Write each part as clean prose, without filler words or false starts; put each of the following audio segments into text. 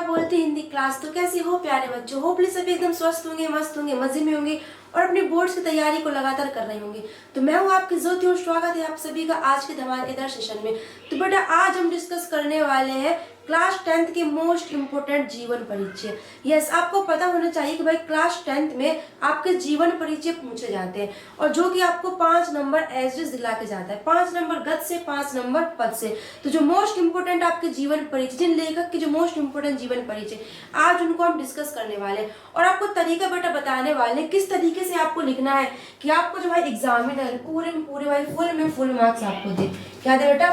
बेटा बोलते हिंदी क्लास। तो कैसे हो प्यारे बच्चों? होपली सभी एकदम स्वस्थ होंगे, मस्त होंगे, मजे में होंगे और अपने बोर्ड्स की तैयारी को लगातार कर रहे होंगे। तो मैं हूँ आपकी ज्योति और स्वागत है आप सभी का आज के धमाकेदार सेशन में। तो बेटा आज हम डिस्कस करने वाले हैं क्लास 10th के मोस्ट इम्पोर्टेंट जीवन परिचय। यस, आपको पता होना चाहिए कि भाई क्लास 10th में आपके जीवन परिचय पूछे जाते हैं और जो कि आपको 5 नंबर एवरेज दिला के जाता है, 5 नंबर गद्य से, 5 नंबर पद से। तो जो मोस्ट इम्पोर्टेंट आपके जीवन परिचय, जिन लेखक के जो मोस्ट इम्पोर्टेंट जीवन परिचय, आज उनको हम डिस्कस करने वाले हैं और आपको तरीका बेटा बताने वाले किस तरीके से आपको लिखना है कि आपको जो भाई एग्जामिनर पूरे में पूरे भाई फुल मार्क्स आपको दे। क्या दे बेटा?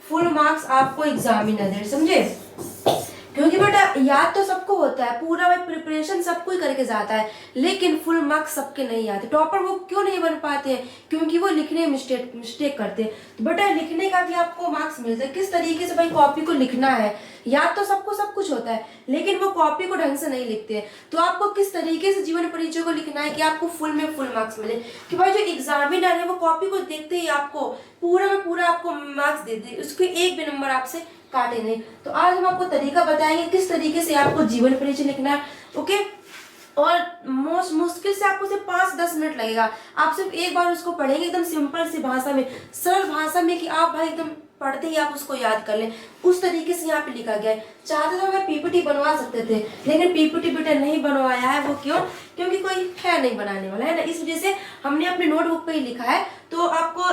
फुल मार्क्स आपको एग्जामिनर दे, समझे? क्योंकि बेटा याद तो सबको होता है, पूरा भाई प्रिपरेशन सबको ही करके जाता है, लेकिन फुल मार्क्स सबके नहीं आते। टॉपर वो क्यों नहीं बन पाते हैं? क्योंकि वो लिखने में मिस्टेक करते हैं। तो बेटा लिखने का भी आपको मार्क्स मिलता है, किस तरीके से भाई कॉपी को लिखना है। याद तो सबको सब कुछ होता है, लेकिन वो कॉपी को ढंग से नहीं लिखते हैं। तो आपको किस तरीके से जीवन परिचय को लिखना है कि आपको फुल मार्क्स मिले, कि भाई जो एग्जामिनर है वो कॉपी को देखते ही आपको पूरा में पूरा आपको मार्क्स दे दे, उसके एक भी नंबर आपसे काटे नहीं। तो आज हम आपको तरीका बताएंगे किस तरीके से आपको जीवन परिचय लिखना है। ओके, और मोस्ट मुश्किल से आपको सिर्फ 5-10 मिनट लगेगा। आप सिर्फ एक बार उसको पढ़ेंगे एकदम सिंपल सी भाषा में, सरल भाषा में, कि आप भाई एकदम पढ़ते ही आप उसको याद कर लें। उस तरीके से यहाँ पे लिखा गया है। चाहते तो मैं पीपीटी बनवा सकते थे, लेकिन पीपीटी बेटा नहीं बनवाया है। वो क्यों? क्योंकि कोई है नहीं बनाने वाला, है ना। इस वजह से हमने अपने नोटबुक पे ही लिखा है। तो आपको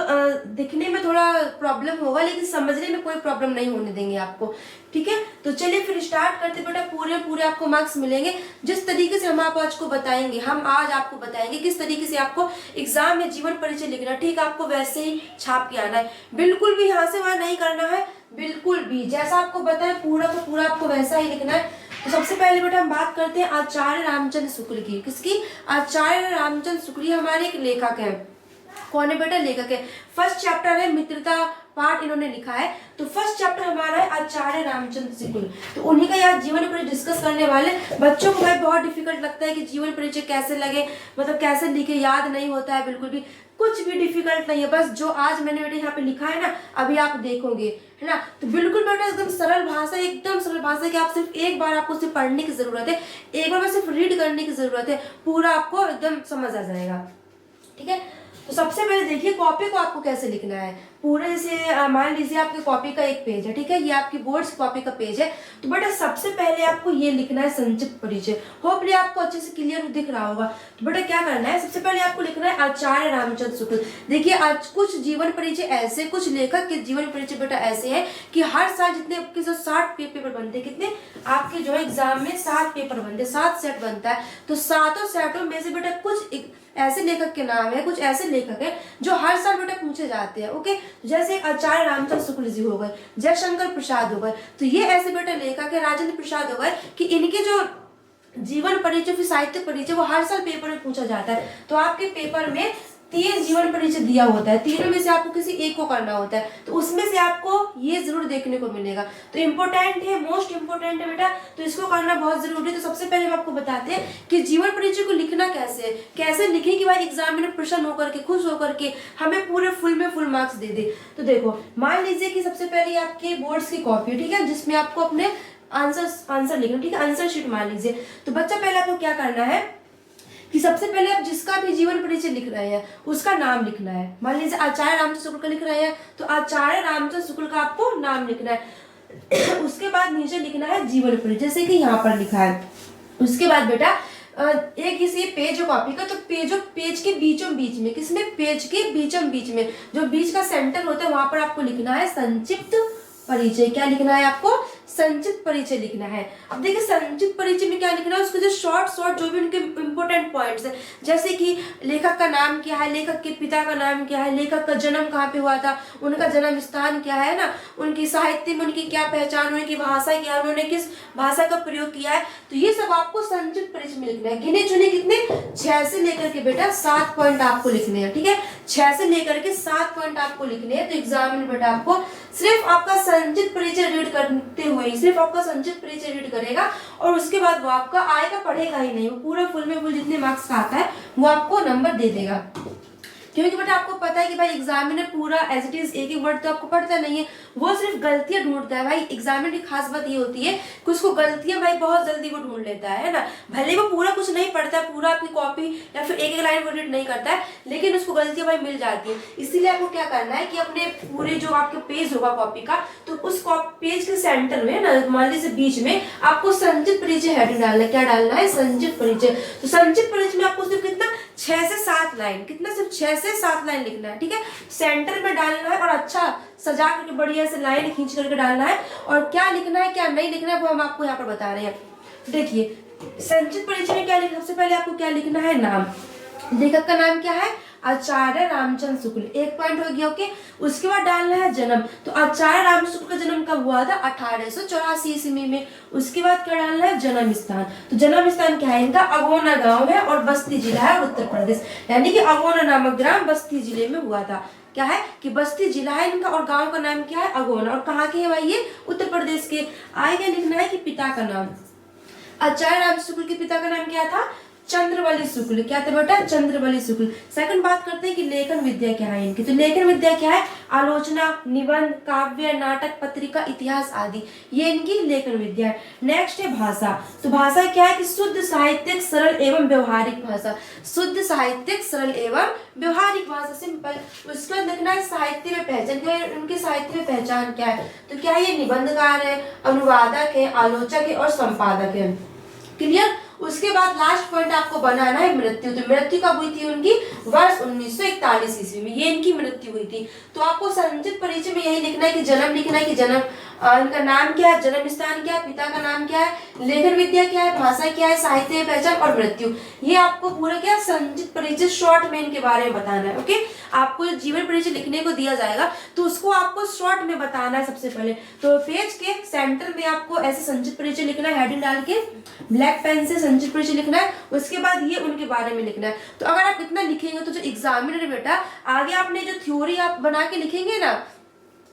दिखने में थोड़ा प्रॉब्लम होगा, लेकिन समझने में कोई प्रॉब्लम नहीं होने देंगे आपको, ठीक है। तो चलिए फिर स्टार्ट करते बेटा। पूरे आपको मार्क्स मिलेंगे जिस तरीके से हम आज को बताएंगे। हम आज आपको बताएंगे किस तरीके से आपको एग्जाम में जीवन परिचय लिखना, ठीक है। आपको वैसे ही छाप के आना है, बिल्कुल भी यहाँ से वहां नहीं करना है, बिल्कुल भी जैसा आपको बताया पूरा का पूरा आपको वैसा ही लिखना है। तो सबसे पहले बेटा हम बात करते हैं आचार्य रामचंद्र शुक्ल की। किसकी? आचार्य रामचंद्र शुक्ल हमारे एक लेखक है। कौन है बेटा? लेखक है। फर्स्ट चैप्टर है मित्रता पाठ, इन्होंने लिखा है। तो फर्स्ट चैप्टर हमारा है आचार्य रामचंद्र शुक्ल। तो उन्हीं का यार जीवन परिचय डिस्कस करने वाले। बच्चों को भाई बहुत डिफिकल्ट लगता है कि जीवन परिचय कैसे लगे, मतलब कैसे लिखे, याद नहीं होता है, बिल्कुल भी कुछ भी डिफिकल्ट नहीं है। बस जो आज मैंने बेटा यहाँ पे लिखा है ना, अभी आप देखोगे, है ना। तो बिल्कुल बेटा एकदम सरल भाषा, एकदम सरल भाषा कि आप सिर्फ एक बार आपको सिर्फ पढ़ने की जरूरत है, एक बार बस सिर्फ रीड करने की जरूरत है, पूरा आपको एकदम समझ आ जाएगा, ठीक है। तो सबसे पहले देखिए कॉपी को आपको कैसे लिखना है। पूरे जैसे मान लीजिए आपकी कॉपी का एक पेज है, ठीक है, ये आपकी बोर्ड्स कॉपी का पेज है। तो बेटा सबसे पहले आपको ये लिखना है संक्षिप्त परिचय। होपली आपको अच्छे से क्लियर दिख रहा होगा। तो बेटा क्या करना है, सबसे पहले आपको लिखना है आचार्य रामचंद्र शुक्ल। देखिए आज कुछ जीवन परिचय ऐसे, कुछ लेखक के जीवन परिचय बेटा ऐसे हैं कि हर साल जितने आपके जो 60 पेपर बनते हैं, कितने आपके जो एग्जाम में 60 पेपर बनते हैं, 7 सेट बनता है। तो 7 सेटों में से बेटा कुछ ऐसे लेखक के नाम है, कुछ ऐसे लेखक है जो हर साल बेटा पूछे जाते हैं। ओके, जैसे आचार्य रामचंद्र शुक्ल जी हो गए, जयशंकर प्रसाद हो गए। तो ये ऐसे बेटा लेखक है, राजेंद्र प्रसाद हो गए, कि इनके जो जीवन परिचय फिर साहित्य परिचय वो हर साल पेपर में पूछा जाता है। तो आपके पेपर में 3 जीवन परिचय दिया होता है, तीनों में से आपको किसी एक को करना होता है। तो उसमें से आपको ये जरूर देखने को मिलेगा। तो इम्पोर्टेंट है, मोस्ट इम्पोर्टेंट है बेटा, तो इसको करना बहुत जरूरी है। तो सबसे पहले हम आपको बताते हैं कि जीवन परिचय को लिखना कैसे है, कैसे लिखें कि भाई एग्जामिनर प्रसन्न होकर के, खुश होकर के हमें पूरे फुल मार्क्स दे दे। तो देखो मान लीजिए कि सबसे पहले आपके बोर्ड्स की कॉपी, ठीक है, जिसमें आपको अपने आंसर लिखना, ठीक है, आंसर शीट मान लीजिए। तो बच्चा पहले आपको क्या करना है कि सबसे पहले आप जिसका भी जीवन परिचय लिख रहे हैं उसका नाम लिखना है। मान लीजिए आचार्य रामचंद्र शुक्ल का लिख रहे हैं, तो आचार्य रामचंद्र शुक्ल का आपको नाम लिखना है। उसके बाद नीचे लिखना है जीवन परिचय, जैसे कि यहाँ पर लिखा है। उसके बाद बेटा एक किसी पेज कॉपी का, तो पेज के बीचों बीच में, किसमें? पेज के बीचों बीच में जो बीच का सेंटर होता है वहां पर आपको लिखना है संक्षिप्त परिचय। क्या लिखना है आपको? संक्षिप्त परिचय लिखना है। अब देखिए संक्षिप्त परिचय में क्या लिखना है, उसके जो शॉर्ट जो भी उनके इंपॉर्टेंट पॉइंट्स है, जैसे कि लेखक का नाम क्या है, लेखक के पिता का नाम क्या है, लेखक का जन्म कहाँ पे हुआ था, उनका जन्म स्थान क्या है ना, उनकी साहित्य में उनकी क्या पहचान, उनकी भाषा क्या है, उन्होंने किस भाषा का प्रयोग किया है। तो ये सब आपको संक्षिप्त परिचय में लिखना है। गिने चुने कितने? 6 से लेकर के बेटा 7 पॉइंट आपको लिखने हैं, ठीक है, 6 से लेकर के 7 पॉइंट आपको लिखने हैं। तो एग्जाम में बेटा आपको सिर्फ आपका संक्षिप्त परिचय रीड करते हुए, सिर्फ आपका संक्षिप्त परिचय रीड करेगा और उसके बाद वो आपका आएगा, पढ़ेगा ही नहीं, वो पूरा फुल जितने मार्क्स का आता है वो आपको नंबर दे देगा। क्योंकि बेटा आपको पता है कि भाई एग्जामिनर पूरा एज इट इज एक एक वर्ड तो आपको पढ़ता नहीं है, वो सिर्फ गलतियां ढूंढता है। भाई एग्जामिनर की खास बात ये होती है कि उसको गलतियां भाई बहुत जल्दी वो ढूंढ लेता है ना। भले वो पूरा कुछ नहीं पढ़ता है, पूरा आपकी कॉपी या फिर एक एक लाइन वो रीड नहीं करता है, लेकिन उसको गलतियां भाई मिल जाती है। इसीलिए आपको क्या करना है कि अपने पूरे जो आपके पेज होगा कॉपी का, तो उस पेज के सेंटर में ना, मान लीजिए बीच में आपको संचित परिचय हेडिंग डालना है। क्या डालना है? संचित परिचय। तो संचित परिचय में आपको सिर्फ कितना 6 से 7 लाइन, कितना सिर्फ 6 से 7 लाइन लिखना है, ठीक है। सेंटर में डालना है और अच्छा सजा करके बढ़िया से लाइन खींच करके डालना है। और क्या लिखना है क्या नहीं लिखना है वो हम आपको यहाँ पर बता रहे हैं। देखिए संचित परिचय में क्या लिखना, सबसे पहले आपको क्या लिखना है? नाम। लेखक का नाम क्या है? आचार्य रामचंद्र शुक्ल, एक पॉइंट हो गया। ओके, उसके बाद डालना है जन्म। तो आचार्य रामचंद्र शुक्ल का जन्म कब हुआ था? 1884 ईस्वी में। उसके बाद क्या डालना है? जन्म स्थान। तो जन्म स्थान क्या है इनका? अगोना गांव है और बस्ती जिला है उत्तर प्रदेश, यानी कि अगोना नामक ग्राम बस्ती जिले में हुआ था। क्या है कि बस्ती जिला है इनका और गांव का नाम क्या है? अगोना। और कहाँ के है भाई ये? उत्तर प्रदेश के। आगे लिखना है कि पिता का नाम। आचार्य रामचंद्र शुक्ल के पिता का नाम क्या था? चंद्रवली शुक्ल। क्या था बेटा? चंद्रवली शुक्ल। सेकंड बात करते हैं कि लेखन विद्या क्या है इनकी। तो लेखन विद्या क्या है? आलोचना, निबंध, काव्य, नाटक, पत्रिका, इतिहास आदि, ये इनकी लेखन विद्या है। नेक्स्ट है भाषा। तो भाषा क्या है कि शुद्ध साहित्यिक सरल एवं व्यवहारिक भाषा। शुद्ध साहित्यिक सरल एवं व्यवहारिक भाषा, सिंपल। उसके बाद लिखना है साहित्य में पहचान। क्या है उनके साहित्य में पहचान क्या है? तो क्या है? ये निबंधकार है, अनुवादक है, आलोचक है और संपादक है। क्लियर? उसके बाद लास्ट पॉइंट आपको बनाना है मृत्यु। तो मृत्यु कब हुई थी उनकी? वर्ष 1941 ईस्वी में, ये इनकी मृत्यु हुई थी। तो आपको संचित परिचय में यही लिखना है कि जन्म लिखना है कि जन्म, इनका नाम क्या है, जन्म स्थान क्या है, पिता का नाम क्या है, लेखन विद्या क्या है, भाषा क्या है, साहित्य पहचान और मृत्यु। ये आपको पूरा क्या संचित परिचय शॉर्ट में इनके बारे में बताना है। ओके, आपको जीवन परिचय लिखने को दिया जाएगा तो उसको आपको शॉर्ट में बताना है सबसे पहले। तो पेज के सेंटर में आपको ऐसे संचित परिचय लिखना है, हेडिंग डाल के ब्लैक पेन से संचित परिचय लिखना है। उसके बाद ये उनके बारे में लिखना है। तो अगर आप इतना लिखेंगे तो जो एग्जामिनर बेटा आगे आपने जो थ्योरी आप बना के लिखेंगे ना,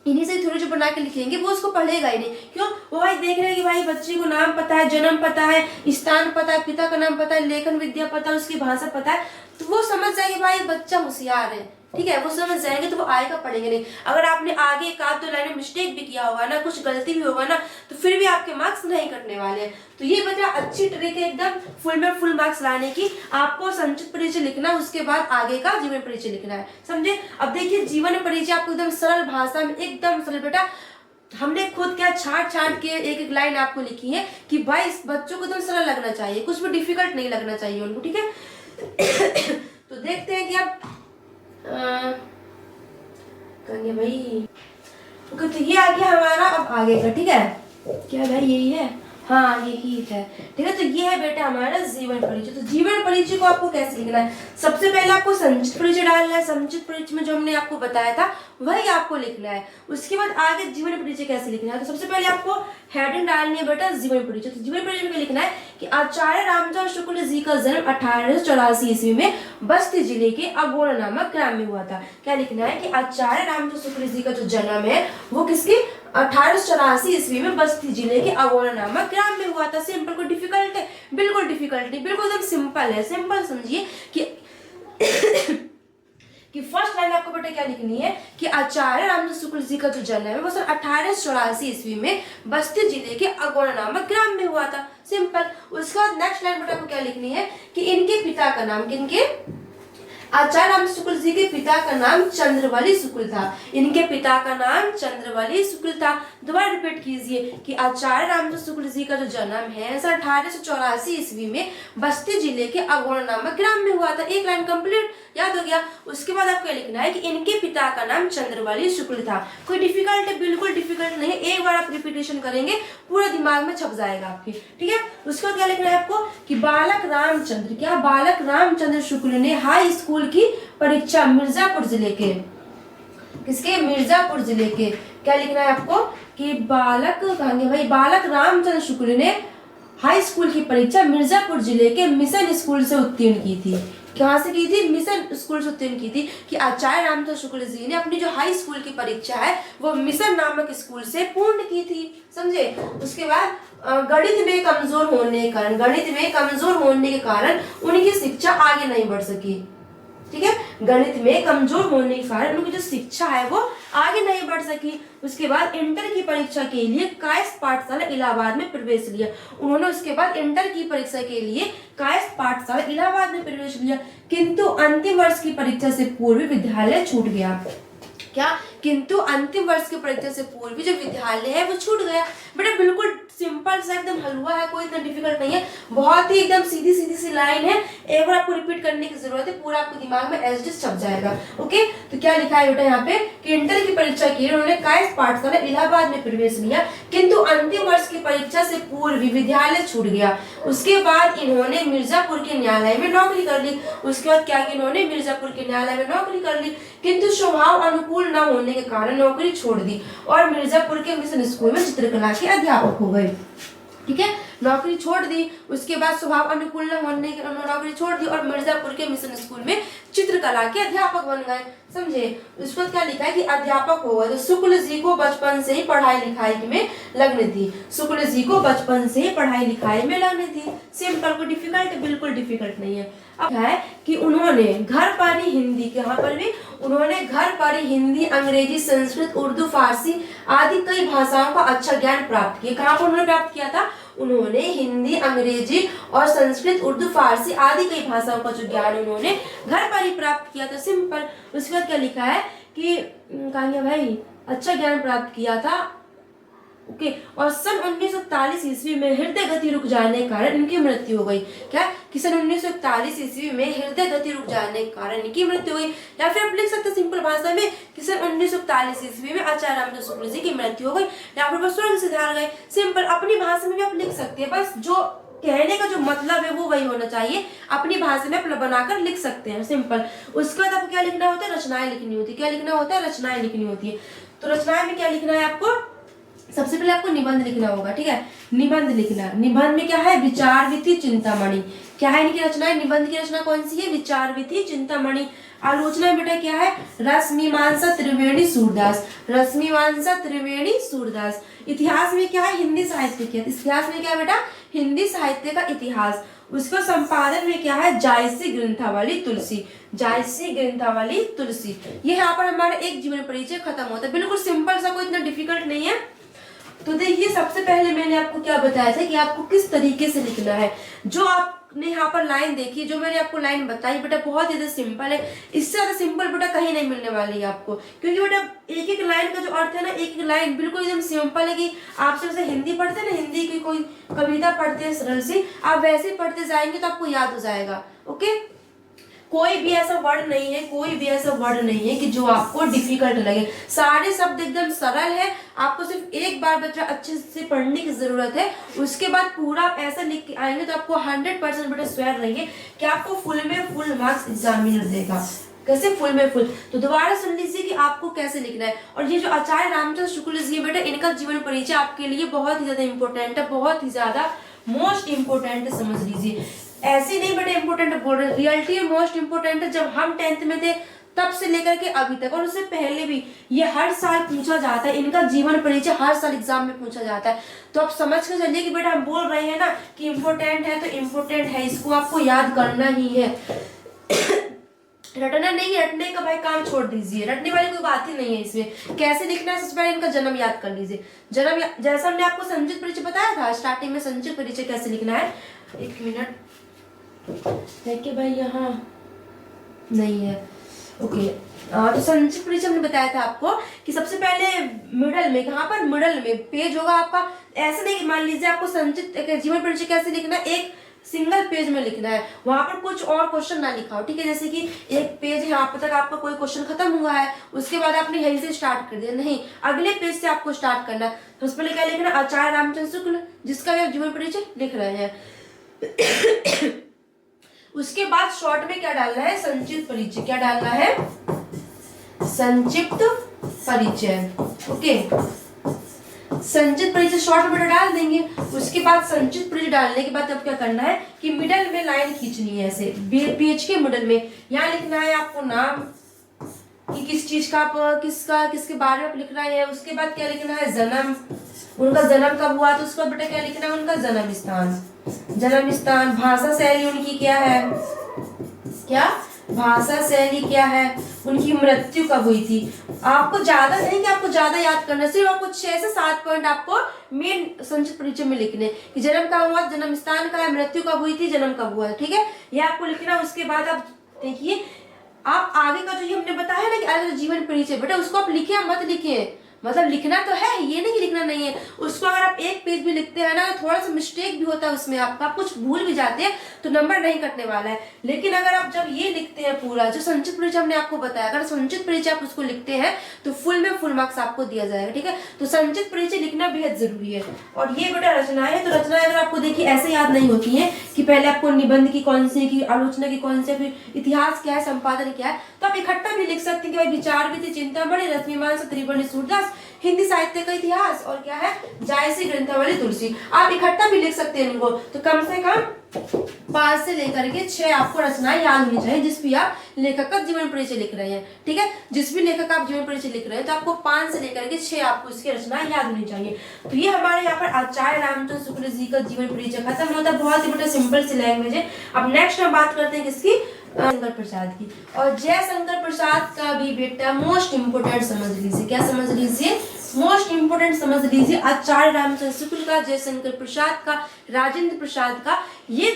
इन्हीं से थ्योरी जो बना के लिखेंगे वो उसको पढ़ेगा ही नहीं। क्यों? वो भाई देख रहे हैं कि भाई बच्चे को नाम पता है, जन्म पता है, स्थान पता है, पिता का नाम पता है, लेखन विद्या पता है, उसकी भाषा पता है, तो वो समझ जाएंगे भाई बच्चा होशियार है। ठीक है, वो समझ जाएंगे तो वो आएगा पढ़ेंगे नहीं। अगर आपने आगे एक आध दो लाइन में मिस्टेक भी किया होगा ना, कुछ गलती भी होगा ना, तो फिर भी आपके मार्क्स नहीं कटने वाले हैं। तो ये बच्चा अच्छी ट्रिक है एकदम फुल में फुल मार्क्स लाने की। आपको संचित परिचय लिखना, उसके बाद आगे का जीवन परिचय लिखना है, समझे। अब देखिए जीवन परिचय आपको एकदम सरल भाषा में, एकदम सरल बेटा, हमने खुद क्या छाट छाट के एक एक लाइन आपको लिखी है कि भाई इस बच्चों को एकदम सरल लगना चाहिए, कुछ भी डिफिकल्ट नहीं लगना चाहिए उनको। ठीक है तो देखते हैं कि आप कहेंगे भाई। ओके, तो ये आ गया हमारा अब आगे का। ठीक है, क्या भाई यही है? हाँ यही है। ठीक है, तो ये है बेटा हमारा जीवन परिचय। तो जीवन परिचय को आपको कैसे लिखना है? सबसे पहले आपको संचित परिचय डालना है। संचित परिचय में जो हमने आपको बताया था वही आपको लिखना है। उसके बाद आगे जीवन परिचय कैसे लिखना है? तो सबसे पहले आपको हेडिंग डालनी है बेटा जीवन परिचय। तो जीवन परिचय में लिखना है कि आचार्य रामचंद्र शुक्ल जी का जन्म 1884 ईस्वी में बस्ती जिले के अगोड़ा नामक ग्राम में हुआ था। क्या लिखना है कि आचार्य रामचंद्र शुक्ल जी का जो जन्म है वो किसके? 1884 ईस्वी में बस्ती जिले के अगोड़ा नामक ग्राम में हुआ था। सिंपल, कोई डिफिकल्ट है? बिल्कुल डिफिकल्ट नहीं, बिल्कुल एकदम सिंपल है। सिंपल समझिए कि फर्स्ट लाइन आपको बेटा क्या लिखनी है कि आचार्य रामचंद्र शुक्ल जी का जो जन्म है वो सन 1884 ईस्वी में बस्ती जिले के अगोड़ा नामक ग्राम में हुआ था। सिंपल। उसके बाद नेक्स्ट लाइन बेटा आपको क्या लिखनी है कि इनके पिता का नाम, किनके? आचार्य रामचंद्र शुक्ल जी के पिता का नाम चंद्रवली शुक्ल था। इनके पिता का नाम चंद्रवली शुक्ल था। दोबारा रिपीट कीजिए कि आचार्य रामचंद्र शुक्ल जी का जो जन्म है 1884 ईस्वी में बस्ती जिले के अगोड़ा नामक ग्राम में हुआ था। एक लाइन कंप्लीट, याद हो गया। उसके बाद आपको लिखना है कि इनके पिता का नाम चंद्रवली शुक्ल था। कोई डिफिकल्ट है? बिल्कुल डिफिकल्ट नहीं है। एक बार आप रिपीटेशन करेंगे पूरा दिमाग में छप जाएगा आपके। ठीक है, उसके बाद क्या लिखना है आपको कि बालक रामचंद्र, क्या बालक रामचंद्र शुक्ल ने हाई स्कूल की परीक्षा मिर्जापुर जिले के, किसके? मिर्जापुर जिले के। क्या लिखना है आपको कि बालक, कहेंगे भाई बालक रामचंद्र शुक्ल ने हाई स्कूल की परीक्षा मिर्जापुर जिले के मिशन स्कूल से उत्तीर्ण की थी। कहाँ से की थी? मिशन स्कूल से उत्तीर्ण की थी। कि आचार्य रामचंद्र शुक्ल जी ने अपनी जो हाई स्कूल की परीक्षा है वो मिशन नामक स्कूल से पूर्ण की थी, समझे। उसके बाद गणित में कमजोर होने के कारण, गणित में कमजोर होने के कारण उनकी शिक्षा आगे नहीं बढ़ सकी। ठीक है, गणित में कमजोर होने के कारण उनकी जो शिक्षा है वो आगे नहीं बढ़ सकी। उसके बाद इंटर की परीक्षा के लिए कायस्थ पाठशाला इलाहाबाद में प्रवेश लिया। उन्होंने उसके बाद इंटर की परीक्षा के लिए कायस्थ पाठशाला इलाहाबाद में प्रवेश लिया, किंतु अंतिम वर्ष की परीक्षा से पूर्व विद्यालय छूट गया। क्या? किंतु अंतिम वर्ष की परीक्षा से पूर्व जो विद्यालय है वो छूट गया। बेटा बिल्कुल सिंपल सा एकदम हलवा है, कोई इतना डिफिकल्ट नहीं है, बहुत ही एकदम सीधी सीधी सी लाइन है। एक बार आपको रिपीट करने की जरूरत है, पूरा आपको दिमाग में एज इट छप जाएगा। ओके, तो क्या लिखा है बेटा यहाँ पे कि इंटर की परीक्षा की उन्होंने कायस्थ पाठशाला इलाहाबाद में प्रवेश लिया, किंतु अंतिम वर्ष की परीक्षा से पूर्व विद्यालय छूट गया। उसके बाद इन्होंने मिर्जापुर के न्यायालय में नौकरी कर ली। उसके बाद क्या कि इन्होंने मिर्जापुर के न्यायालय में नौकरी कर ली, किंतु स्वभाव अनुकूल न होने के कारण नौकरी छोड़ दी और मिर्जापुर के मिशन स्कूल में चित्रकला के अध्यापक हो गए। ठीक है, नौकरी छोड़ दी, उसके बाद स्वभाव अनुकूल न होने के नौकरी छोड़ दी और मिर्जापुर के मिशन स्कूल में चित्रकला के अध्यापक बन गए। समझे? उसके बाद क्या लिखा है कि अध्यापक हो गए। तो शुक्ल जी को बचपन से ही पढ़ाई लिखाई में लगनी थी। शुक्ल जी को बचपन से ही पढ़ाई लिखाई में लगनी थी। सिंपल, को डिफिकल्ट बिल्कुल डिफिकल्ट नहीं है। अब है कि उन्होंने घर पर ही हिंदी, यहाँ पर भी उन्होंने घर पर ही हिंदी, अंग्रेजी, संस्कृत, उर्दू, फारसी आदि कई भाषाओं का अच्छा ज्ञान प्राप्त किया। कहाँ पर उन्होंने प्राप्त किया था? उन्होंने हिंदी, अंग्रेजी और संस्कृत, उर्दू, फारसी आदि कई भाषाओं का जो ज्ञान उन्होंने घर पर ही प्राप्त किया था। सिंपल। उसके बाद क्या लिखा है कि कहेंगे भाई अच्छा ज्ञान प्राप्त किया था। ओके, और सन 1941 ईस्वी में हृदय गति रुक जाने के कारण इनकी मृत्यु हो गई। क्या? कि सन 1941 ईस्वी में हृदय गति रुक जाने के कारण इनकी मृत्यु हो गई। या फिर आप लिख सकते हैं सिंपल भाषा में कि सन 1941 ईस्वी में आचार्य रामचंद्र शुक्ल जी की मृत्यु हो गई, या फिर वो स्वर्ग सिधार गए। सिंपल, अपनी भाषा में भी आप लिख सकते हैं, बस जो कहने का जो मतलब है वो वही होना चाहिए, अपनी भाषा में बनाकर लिख सकते हैं। सिंपल। उसके बाद आपको क्या लिखना होता है? रचनाएं लिखनी होती है। क्या लिखना होता है? रचनाएं लिखनी होती है। तो रचनाएं में क्या लिखना है आपको? सबसे पहले आपको निबंध लिखना होगा। ठीक है, निबंध लिखना। निबंध में क्या है? विचार विधि चिंतामणि। क्या है इनकी रचना? निबंध की रचना कौन सी है? विचार विधि चिंतामणि। आलोचना बेटा क्या है? रस मीमांसा त्रिवेणी सूरदास। रस मीमांसा त्रिवेणी सूरदास। इतिहास में क्या है? हिंदी साहित्य के इतिहास में क्या है बेटा? हिंदी साहित्य का इतिहास। उसको संपादन में क्या है? जायसी ग्रंथावली तुलसी। जायसी ग्रंथावली तुलसी। ये यहाँ पर हमारा एक जीवन परिचय खत्म होता है। बिल्कुल सिंपल सा, कोई इतना डिफिकल्ट नहीं है। तो देखिए, सबसे पहले मैंने आपको क्या बताया था कि आपको किस तरीके से लिखना है। जो आपने यहाँ पर लाइन देखी, जो मैंने आपको लाइन बताई बेटा बहुत ज्यादा सिंपल है। इससे ज्यादा सिंपल बेटा कहीं नहीं मिलने वाली है आपको, क्योंकि बेटा एक एक लाइन का जो अर्थ है ना, एक एक लाइन बिल्कुल एकदम सिंपल है। कि आप जैसे हिंदी पढ़ते हैं ना, हिंदी की कोई कविता पढ़ते हैं सरल सी, आप वैसे पढ़ते जाएंगे तो आपको याद हो जाएगा। ओके, कोई भी ऐसा वर्ड नहीं है, कोई भी ऐसा वर्ड नहीं है कि जो आपको डिफिकल्ट लगे। सारे शब्द एकदम सरल है। आपको सिर्फ एक बार बच्चा अच्छे से पढ़ने की जरूरत है। उसके बाद पूरा आप ऐसा लिख के आएंगे तो आपको 100% बेटा श्योर रहिए कि आपको फुल में फुल मार्क्स एग्जामिनर देगा। कैसे? फुल में फुल। तो दोबारा सुन लीजिए कि आपको कैसे लिखना है। और ये जो आचार्य रामचंद्र शुक्ल जी बेटा, इनका जीवन परिचय आपके लिए बहुत ही ज्यादा इंपॉर्टेंट है, बहुत ही ज्यादा मोस्ट इंपोर्टेंट है, समझ लीजिए। ऐसे नहीं बेटा इंपोर्टेंट बोल रहे, रियलिटी में मोस्ट इंपोर्टेंट है। जब हम 10th में थे तब से लेकर के अभी तक, और उससे पहले भी ये हर साल पूछा जाता है। इनका जीवन परिचय हर साल एग्जाम में पूछा जाता है। तो आप समझ कर चलिए कि बेटा हम बोल रहे हैं ना कि इम्पोर्टेंट है तो इम्पोर्टेंट है, इसको आपको याद करना ही है। रटना नहीं है, रटने का भाई काम छोड़ दीजिए, रटने वाली कोई बात ही नहीं है इसमें। कैसे लिखना है? सबसे पहले इनका जन्म याद कर लीजिए। जन्म जैसा हमने आपको संचित परिचय बताया था स्टार्टिंग में, संचित परिचय कैसे लिखना है। एक मिनट देखिए भाई, यहाँ नहीं है। ओके, तो संचित परिचय हमने बताया था आपको कि सबसे पहले मिडल में, कहाँ पर? मिडल में पेज होगा आपका। ऐसे नहीं कि मान लीजिए आपको संचित जीवन परिचय कैसे लिखना है, एक सिंगल पेज में लिखना है, वहां पर कुछ और क्वेश्चन ना लिखा हो। ठीक है, जैसे कि एक पेज है, यहाँ तक आपका कोई क्वेश्चन खत्म हुआ है, उसके बाद आपने यहीं से स्टार्ट कर दिया, नहीं, अगले पेज से आपको स्टार्ट करना है। तो उसमें क्या लिखना? आचार्य रामचंद्र शुक्ल, जिसका भी आप जीवन परिचय लिख रहे हैं। उसके बाद शॉर्ट में क्या डालना है? संक्षिप्त परिचय। क्या डालना है? संक्षिप्त परिचय। ओके, संचित परिचय शॉर्ट में डाल देंगे। उसके बाद संचित परिचय डालने के बाद अब क्या करना है कि मिडल में लाइन खींचनी है, ऐसे पेज के मिडल में। यहाँ लिखना है आपको नाम कि किस चीज का आप किसके बारे में आप लिख रहे हैं। उसके बाद क्या लिखना है? जन्म, उनका जन्म कब हुआ, तो उसका बेटा क्या लिखना है? उनका जन्म स्थान। जन्म स्थान। भाषा शैली उनकी क्या है? क्या? भाषा शैली क्या है, उनकी मृत्यु कब हुई थी। आपको ज्यादा नहीं कि आपको ज्यादा याद करना, सिर्फ आपको 6 से 7 पॉइंट आपको मेन संक्षिप्त परिचय में लिखने कि जन्म कहाँ हुआ, जन्म स्थान का है, मृत्यु कब हुई थी, जन्म कब हुआ, ठीक है, ये आपको लिखना। उसके बाद आप देखिए, आप आगे का जो ये हमने बताया ना कि आगे जीवन परिचय, बेटा उसको आप लिखे मत लिखे, मतलब लिखना तो है, ये नहीं कि लिखना नहीं है। उसको अगर आप एक पेज भी लिखते हैं ना, थोड़ा सा मिस्टेक भी होता है उसमें, आप कुछ भूल भी जाते हैं तो नंबर नहीं कटने वाला है। लेकिन अगर आप जब ये लिखते हैं पूरा जो संचित परिचय हमने आपको बताया, अगर संचित परिचय आप उसको लिखते हैं तो फुल में फुल मार्क्स आपको दिया जाएगा, ठीक है। तो संचित परिचय लिखना बेहद जरूरी है। और ये बेटा रचनाएं है, तो रचनाएं अगर आपको देखिए ऐसे याद नहीं होती है कि पहले आपको निबंध की कौन सी, की आलोचना की कौन सी, फिर इतिहास क्या है, संपादन क्या है, तो आप इकट्ठा भी लिख सकते हैं कि भाई विचार विधि, चिंतामणि, रश्मिमान से त्रिवर्णी सूरदास, हिंदी साहित्य का इतिहास, और क्या है जायसी, ग्रंथावली, तुलसी, आप इकट्ठा भी लिख सकते हैं इनको। तो कम से कम 5 से लेकर के 6 आपको रचनाएं याद होनी चाहिए जिस भी आप लेखक का जीवन परिचय लिख रहे हैं, ठीक है। जिस भी लेखक का आप जीवन परिचय लिख रहे हैं तो आपको 5 से लेकर के 6 आपको इसकी रचनाएं याद होनी चाहिए। तो ये हमारे यहाँ पर आचार्य रामचंद्र शुक्ल जी का जीवन परिचय खत्म होता है। बहुत ही बेटा सिंपल सी लैंग्वेज है। अब नेक्स्ट हम बात करते हैं किसकी, शंकर प्रसाद की। और जयशंकर प्रसाद का भी बेटा मोस्ट इंपोर्टेंट समझ लीजिए, क्या समझ लीजिए, मोस्ट इंपोर्टेंट समझ लीजिए। आचार्य रामचंद्र शुक्ल का, जयशंकर प्रसाद का, राजेंद्र प्रसाद का, ये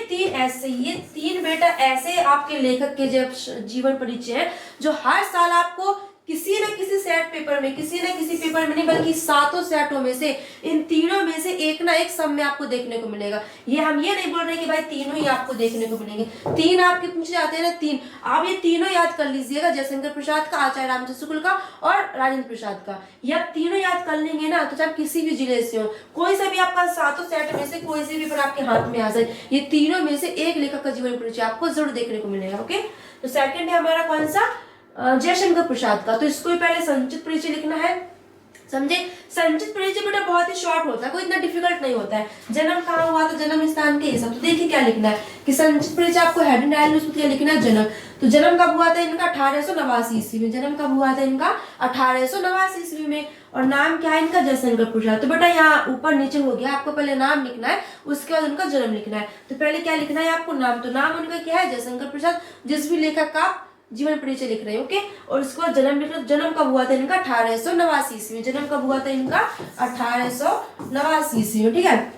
तीन बेटा ऐसे आपके लेखक के जब जीवन परिचय है जो हर साल आपको किसी न किसी सेट पेपर में, किसी न किसी पेपर में नहीं बल्कि 7 सेटों में से, इन तीनों में से एक ना एक सब में आपको देखने को मिलेगा। ये हम ये नहीं बोल रहे कि भाई तीनों ही आपको देखने को मिलेंगे, 3 आपके पूछे जाते हैं ना, 3 आप ये तीनों याद कर लीजिएगा, जयशंकर प्रसाद का, आचार्य रामचंद्र शुक्ल का और राजेंद्र प्रसाद का। ये आप तीनों याद कर लेंगे ना, तो चाहे किसी भी जिले से हो, कोई सा भी आपका 7 सेट में से कोई से भी पेपर आपके हाथ में आ जाए, ये तीनों में से एक लेखक का जीवन परिचय आपको जरूर देखने को मिलेगा। ओके, तो सेकंड है हमारा कौन सा, जयशंकर प्रसाद का। तो इसको भी पहले संचित परिचय लिखना है, समझे। संचित परिचय बेटा बहुत ही शॉर्ट होता है, कोई इतना डिफिकल्ट नहीं होता है। जन्म कहाँ हुआ था, जन्म स्थान के हिसाब। तो देखिए क्या लिखना है कि संचित परिचय आपको हेडिंग डायरी में उसमें क्या लिखना है, जन्म। तो जन्म कब हुआ था इनका, 1889 ईस्वी में। जन्म कब हुआ था इनका, 1889 ईस्वी में। और नाम क्या है इनका, जयशंकर प्रसाद। तो बेटा यहाँ ऊपर नीचे हो गया, आपको पहले नाम लिखना है, उसके बाद उनका जन्म लिखना है। तो पहले क्या लिखना है आपको, नाम। तो नाम उनका क्या है, जयशंकर प्रसाद, जिस भी लेखक का जीवन परिचय लिख रहे हैं, ओके। और उसके बाद जन्म लिख रहे, जन्म कब हुआ था इनका, 1889 ईस्वी में। जन्म कब हुआ था इनका, 1889 ईस्वी में, ठीक है।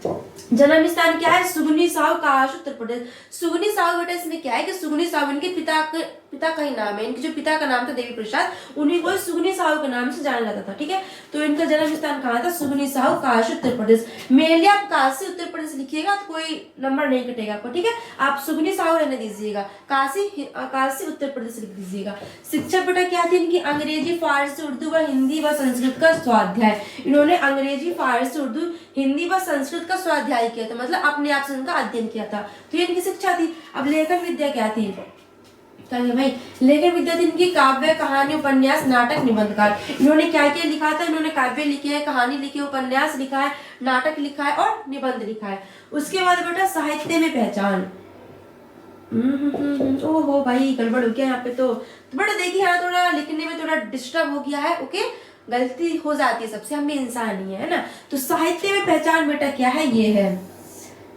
जन्म स्थान क्या है, सुगनी साहू, काश, उत्तर प्रदेश। सुगनी साहू बेटा इसमें क्या है कि सुगनी साहू इनके पिता का ही नाम है। इनके जो पिता का नाम था देवी प्रसाद, उन्हीं को सुगनी साहू के नाम से जाना जाता था, ठीक है। तो इनका जन्म स्थान कहाँ था, सुगनी साहू, काशी, उत्तर प्रदेश। मेनली आप काशी उत्तर प्रदेश लिखिएगा तो कोई नंबर नहीं कटेगा आपको, ठीक है। आप सुगनी साहू रहने दीजिएगा, काशी उत्तर प्रदेश लिख दीजिएगा। शिक्षक बेटा क्या थी इनकी, अंग्रेजी, फारसी, उर्दू व हिंदी व संस्कृत का स्वाध्याय। इन्होंने अंग्रेजी, फारसी, उर्दू, हिंदी व संस्कृत का स्वाध्याय किया था, मतलब अपने आप से उनका अध्ययन किया था। तो ये इनकी शिक्षा थी। अब लेखन विद्या क्या थी भाई, लेखन विद्या थी इनकी काव्य, कहानी, उपन्यास, नाटक, निबंधकार। इन्होंने क्या क्या लिखा था, इन्होंने काव्य लिखे है, कहानी लिखी है, उपन्यास लिखा है, नाटक लिखा है और निबंध लिखा है। उसके बाद बेटा साहित्य में पहचान। ओहो भाई गड़बड़ हो गया यहाँ पे। तो बेटा देखिए यहाँ थोड़ा लिखने में थोड़ा डिस्टर्ब हो गया है, ओके। गलती हो जाती है सबसे, हम भी इंसान ही है ना। तो साहित्य में पहचान बेटा क्या है, ये है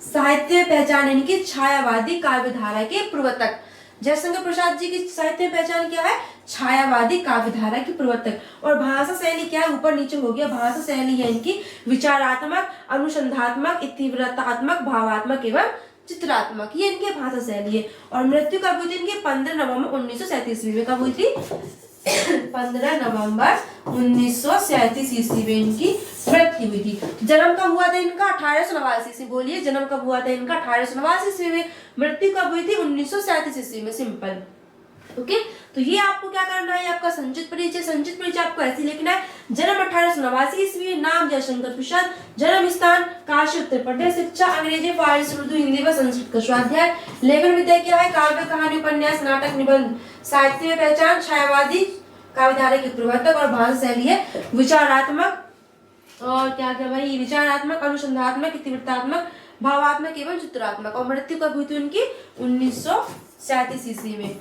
साहित्य में पहचान इनकी छायावादी काव्यधारा के प्रवर्तक। जयशंकर प्रसाद जी की साहित्य में पहचान क्या है, छायावादी काव्यधारा की प्रवर्तक। और भाषा शैली क्या है, ऊपर नीचे हो गया। भाषा शैली है इनकी विचारात्मक, अनुसंधात्मक, तीव्रतात्मक, भावात्मक एवं चित्रात्मक, ये इनकी भाषा शैली है। और मृत्यु कब हुई थी इनकी, 15 नवंबर 1937 ईस्वी में। कब हुई थी, 15 नवंबर 1937 ईस्वी में इनकी मृत्यु हुई थी। जन्म कब हुआ था इनका, 1889 ईस्वी। बोलिए जन्म कब हुआ था इनका, 1889 ईस्वी में। मृत्यु कब हुई थी, 1937 ईस्वी में। Simple, okay. तो ये आपको क्या करना है, आपका संचित परिचय। संचित परिचय आपको ऐसे लिखना है, जन्म 1889 ईस्वी, नाम जयशंकर प्रसाद, जन्म स्थान काशी उत्तर प्रदेश, शिक्षा अंग्रेजी, फारसी, उर्दू, हिंदी व संस्कृत का स्वाध्याय। लेखन विद्या क्या है, काव्य, कहानी, उपन्यास, नाटक, निबंध। साहित्य में पहचान छायावादी काव्यधारा के प्रवर्तक। और भाषा शैली है विचारात्मक, और क्या क्या भाई, विचारात्मक, अनुसंधात्मक, तीव्रतात्मक, भावात्मक एवं चित्रात्मक। और मृत्यु कब हुई थी उनकी, 1937 ईस्वी में।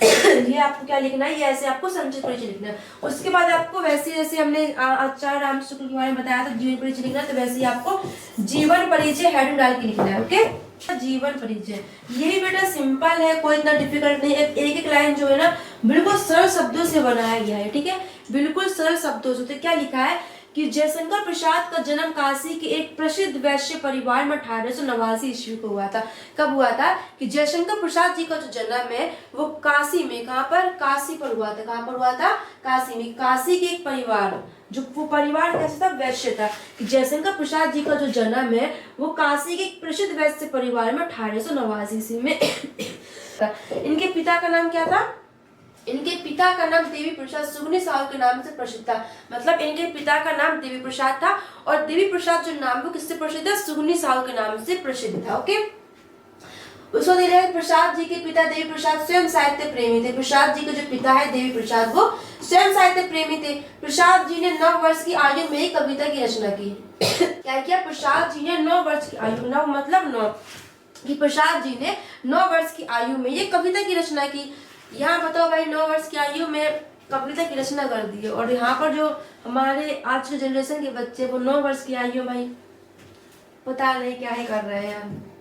ये आपको क्या लिखना है, ये ऐसे आपको संचित परिचय लिखना है। उसके बाद आपको वैसे जैसे हमने आचार्य रामचंद्र शुक्ल के बारे में बताया था जीवन परिचय लिखना है, तो वैसे ही आपको जीवन परिचय हेडिंग डाल के लिखना है, ओके। जीवन परिचय, ये भी बेटा सिंपल है, कोई इतना डिफिकल्ट नहीं है। एक एक लाइन जो है ना बिल्कुल सरल शब्दों से बनाया गया है, ठीक है, बिल्कुल सरल शब्दों से। तो क्या लिखा है कि जयशंकर प्रसाद का जन्म काशी के एक प्रसिद्ध वैश्य परिवार में 1889 ईस्वी को हुआ था। कब हुआ था कि जयशंकर प्रसाद जी का जो जन्म है वो काशी में, कहाँ पर, काशी पर हुआ था। कहाँ पर हुआ था, काशी में। काशी के एक परिवार, जो वो परिवार कैसे था, वैश्य था। कि जयशंकर प्रसाद जी का जो जन्म है वो काशी के एक प्रसिद्ध वैश्य परिवार में 1889 ईस्वी में इनके पिता का नाम क्या था, इनके पिता का नाम देवी प्रसाद सुगनी साहू के नाम से प्रसिद्ध था। मतलब इनके पिता का नाम देवी प्रसाद था और देवी प्रसाद जो नाम वो किससे प्रसिद्ध है, सुगनी साहू के नाम से प्रसिद्ध था। ओके, उसको दे रहे हैं प्रसाद जी के पिता देवी प्रसाद स्वयं साहित्य प्रेमी थे। प्रसाद जी के जो पिता है देवी प्रसाद वो स्वयं साहित्य प्रेमी थे। प्रसाद जी ने 9 वर्ष की आयु में ही कविता की रचना की। क्या किया, प्रसाद जी ने 9 वर्ष की आयु, 9 मतलब 9, कि प्रसाद जी ने 9 वर्ष की आयु में ये कविता की रचना की। यहाँ बताओ भाई, 9 वर्ष की आयु में कविता की रचना कर दी है। और यहाँ पर जो हमारे आज के जनरेशन के बच्चे वो 9 वर्ष की आयु में भाई पता नहीं क्या ही कर रहे हैं,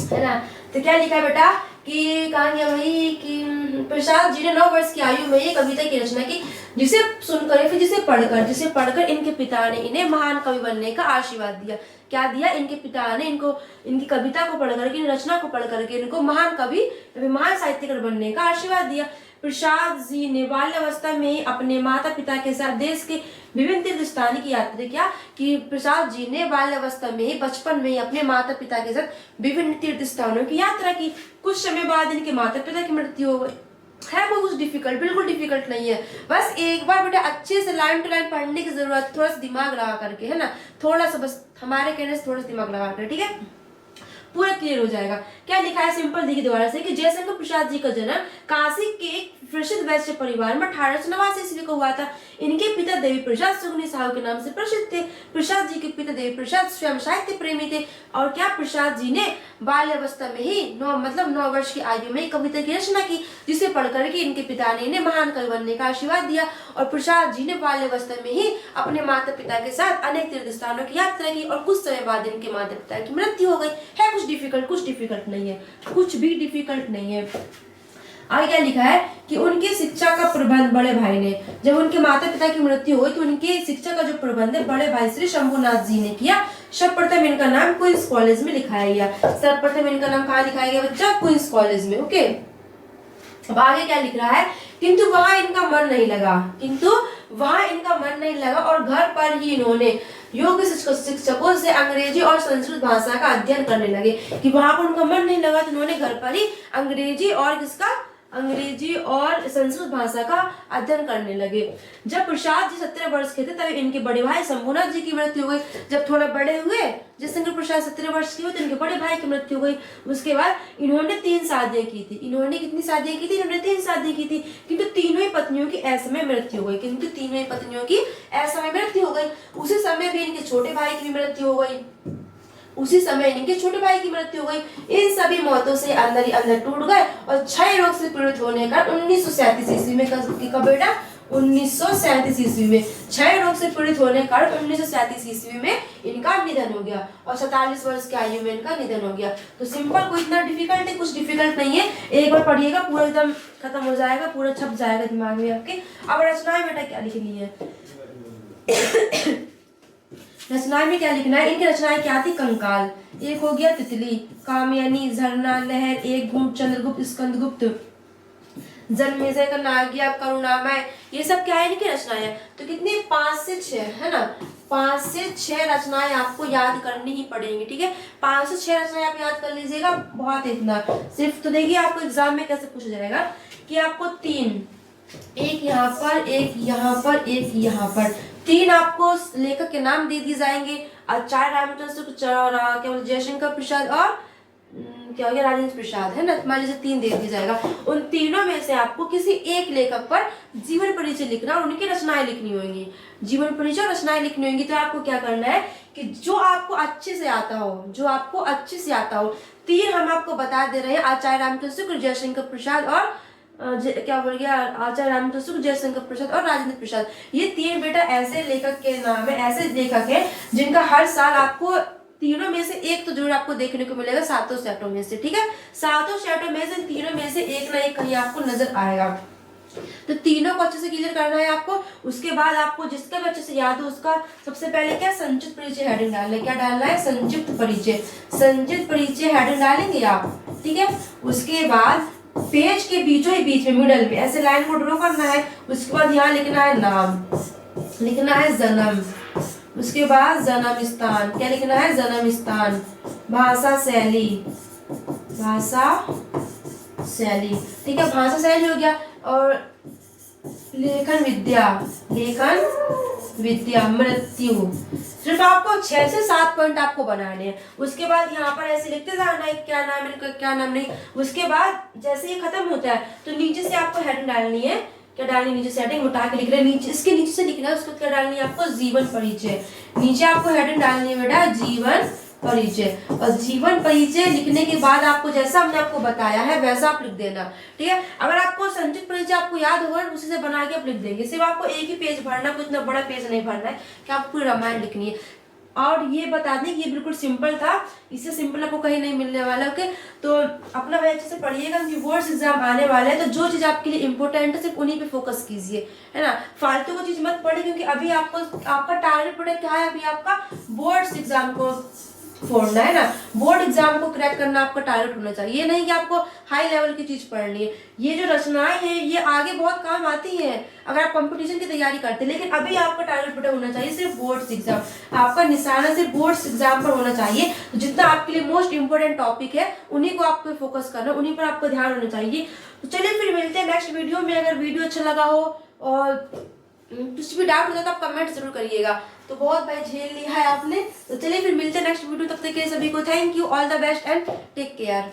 है ना। तो क्या लिखा है बेटा कि कहा गया भाई कि प्रसाद जी ने 9 वर्ष की आयु में ये कविता की रचना की, जिसे सुनकर फिर जिसे पढ़कर इनके पिता ने इन्हें महान कवि बनने का आशीर्वाद दिया। क्या दिया, इनके पिता ने इनको इनकी कविता को पढ़ करके, रचना को पढ़ करके इनको महान कवि, महान साहित्यकार बनने का आशीर्वाद दिया। प्रसाद जी ने बाल्यावस्था में ही अपने माता पिता के साथ देश के विभिन्न तीर्थ स्थान की यात्रा किया। कि प्रसाद जी ने बाल्यावस्था में ही, बचपन में ही अपने माता पिता के साथ विभिन्न तीर्थ स्थानों की यात्रा की। कुछ समय बाद इनके माता पिता की मृत्यु हो गई। है वो कुछ डिफिकल्ट, बिल्कुल डिफिकल्ट नहीं है। बस एक बार बेटा अच्छे से लाइन टू लाइन पढ़ने की जरूरत, थोड़ा सा दिमाग लगा करके, है ना, थोड़ा सा, बस हमारे कहने से थोड़ा सा दिमाग लगा कर, ठीक है, पूरा क्लियर हो जाएगा। क्या लिखा है, सिंपल देखिए दोबारा से, कि जयशंकर प्रसाद जी का जन्म काशी के एक प्रसिद्ध वैश्य परिवार में 1889 ईस्वी को हुआ था। इनके पिता देवी प्रसाद सुगनी साहू के नाम से प्रसिद्ध थे। प्रसाद जी के पिता देवी प्रसाद स्वयं साहित्य प्रेमी थे। और क्या, प्रसाद जी ने बाल्यावस्था में ही 9 वर्ष की आयु में कविता की रचना की, जिसे पढ़ करके इनके पिता ने इन्हें महान कवि बनने का आशीर्वाद दिया। और प्रसाद जी ने बाल्यावस्था में ही अपने माता पिता के साथ अनेक तीर्थ स्थानों की यात्रा की और कुछ समय बाद इनके माता पिता की मृत्यु हो गई। है कुछ डिफिकल्ट नहीं है, कुछ भी डिफिकल्ट नहीं है। आगे क्या लिखा है कि उनकी शिक्षा का प्रबंध बड़े भाई ने, जब उनके माता पिता की मृत्यु हुई तो उनके शिक्षा का जो प्रबंध है बड़े भाई श्री शंभुनाथ जी ने किया। सर्वप्रथम इनका नाम क्वींस कॉलेज में लिखाया गया। सर्वप्रथम इनका नाम कहाँ लिखाया गया बच्चा, क्वींस कॉलेज में। ओके, अब आगे क्या लिख रहा है, किंतु वहां इनका मन नहीं लगा और घर पर ही इन्होंने योग्य शिक्षकों से अंग्रेजी और संस्कृत भाषा का अध्ययन करने लगे। कि वहां पर उनका मन नहीं लगा तो उन्होंने घर पर ही अंग्रेजी और संस्कृत भाषा का अध्ययन करने लगे। जब प्रसाद जी 17 वर्ष के थे तब इनके बड़े भाई शंभुनाथ जी की मृत्यु हो गई। जब थोड़ा बड़े हुए, जयशंकर प्रसाद 17 वर्ष के हुए तो इनके बड़े भाई की मृत्यु हो गई। उसके बाद इन्होंने 3 शादियां की थी। इन्होंने कितनी शादियां की थी, इन्होंने 3 शादी की थी। किंतु तीनों ही पत्नियों की असमय मृत्यु हो गई। उसी समय भी इनके छोटे भाई की भी मृत्यु हो गई। इन सभी मौतों से अंदर ही अंदर टूट गए और क्षय रोग से पीड़ित होने का 1937 ईस्वी में, कब बेटा, 1937 ईस्वी में क्षय रोग से पीड़ित होने के कारण 1937 ईस्वी में इनका निधन हो गया और 47 वर्ष की आयु में इनका निधन हो गया। तो सिंपल, कोई इतना डिफिकल्ट है, कुछ डिफिकल्ट नहीं है। एक बार पढ़िएगा पूरा एकदम खत्म हो जाएगा, पूरा छप जाएगा दिमाग में आपके। अब रचनाएं बेटा क्या लिखनी है रचनाएं में क्या लिखना है, इनकी रचनाएं क्या थी, कंकाल, एक हो गया तितली, कामयानी, झरना, लहर, एक घूंट, चंद्रगुप्त, स्कंदगुप्त, जन्मेजय का नागिया, करुणामय, ये सब क्या है इनकी रचनाएं। तो कितनी, 5 से 6, है ना, 5 से 6 रचनाएं आपको याद करनी ही पड़ेंगी, ठीक है। 5 से 6 रचनाएं आप याद कर लीजिएगा, बहुत इतना सिर्फ। तो देखिए आपको एग्जाम में कैसे पूछा जाएगा कि आपको 3, एक यहाँ पर, एक यहाँ पर, एक यहाँ पर, 3 आपको लेखक के नाम दे दिए जाएंगे। आचार्य रामचंद्र शुक्ल, क्या बोलते, जयशंकर प्रसाद और क्या हो गया, राजेंद्र प्रसाद, है ना। मान लीजिए 3 दे दिया जाएगा। उन तीनों में से आपको किसी एक लेखक पर जीवन परिचय लिखना और उनकी रचनाएं लिखनी होंगी। जीवन परिचय और रचनाएं लिखनी होंगी। तो आपको क्या करना है कि जो आपको अच्छे से आता हो, 3 हम आपको बता दे रहे हैं, आचार्य रामचंद्र शुक्ल, जयशंकर प्रसाद और क्या बोल गया, आचार्य रामचंद्र शुक्ल, जयशंकर प्रसाद और राजेंद्र प्रसाद। ये 3 बेटा ऐसे लेखक के नाम है, ऐसे लेखक है जिनका हर साल आपको तीनों में से एक तो जरूर आपको देखने को मिलेगा सातों सेटों में से, ठीक है। सातों सेटों में से तीनों में से एक ना एक कहीं आपको नजर आएगा। तो तीनों को अच्छे से क्लियर करना है आपको। उसके बाद आपको जिसका भी अच्छे से याद हो उसका सबसे पहले क्या संक्षिप्त परिचय हेडिंग डालना है। क्या डालना है? संक्षिप्त परिचय। संक्षिप्त परिचय हेडिंग डालेंगे आप, ठीक है। उसके बाद पेज के बीचों ही बीच में मिडल में ऐसे लाइन को ड्रॉ करना है। उसके बाद यहाँ लिखना है नाम, लिखना है जन्म, उसके बाद जन्म स्थान, क्या लिखना है? जन्म स्थान, भाषा शैली, भाषा शैली, ठीक है। भाषा शैली हो गया। और लेखन विद्या, लेखन विद्या, मृत्यु। सिर्फ आपको 6 से 7 पॉइंट आपको बनाने हैं। उसके बाद यहाँ पर ऐसे लिखते जाना है क्या नाम है इनका, क्या नाम नहीं। उसके बाद जैसे ये खत्म होता है तो नीचे से आपको हेडिंग डालनी है। क्या डालनी? नीचे से हेडिंग उठा के लिख रहे हैं, नीचे इसके नीचे से लिखना है। उसको क्या डालनी है आपको? जीवन परिचय। नीचे आपको हेडिंग डालनी है बेटा जीवन परिचय। और जीवन परिचय लिखने के बाद आपको जैसा हमने आपको बताया है वैसा आप लिख देना, ठीक है। अगर आपको संक्षिप्त परिचय आपको याद होगा उसी से बना के आप लिख देंगे। सिर्फ आपको एक ही पेज भरना, कुछ ना बड़ा पेज नहीं भरना है कि आपको पूरी रामायण लिखनी है। और ये बता दें कि ये बिल्कुल सिंपल था, इससे सिंपल आपको कहीं नहीं मिलने वाला। ओके, तो अपना भाई अच्छे से पढ़िएगा क्योंकि बोर्ड्स एग्जाम आने वाले हैं। तो जो चीज़ आपके लिए इंपॉर्टेंट है सिर्फ उन्हीं पे फोकस कीजिए, है ना। फालतू को चीज़ मत पढ़े क्योंकि अभी आपको आपका टारगेट पड़े क्या है? अभी आपका बोर्ड्स एग्जाम को फोड़ना है ना, बोर्ड एग्जाम को क्रैक करना आपका टारगेट होना चाहिए। ये नहीं कि आपको हाई लेवल की चीज पढ़नी है। ये जो रचनाएं हैं ये आगे बहुत काम आती हैं अगर आप कंपटीशन की तैयारी करते हैं। लेकिन अभी आपका टारगेट बेटा होना चाहिए सिर्फ बोर्ड्स एग्जाम। आपका निशाना सिर्फ बोर्ड्स एग्जाम पर होना चाहिए। तो जितना आपके लिए मोस्ट इंपोर्टेंट टॉपिक है उन्हीं को आपको फोकस करना, उन्हीं पर आपको ध्यान होना चाहिए। तो चलिए फिर मिलते हैं नेक्स्ट वीडियो में। अगर वीडियो अच्छा लगा हो और कुछ भी डाउट होता है तो आप कमेंट जरूर करिएगा। तो बहुत भाई झेल लिया है आपने। तो चलिए फिर मिलते हैं नेक्स्ट वीडियो, तब तक के सभी को thank you, all the best and take care.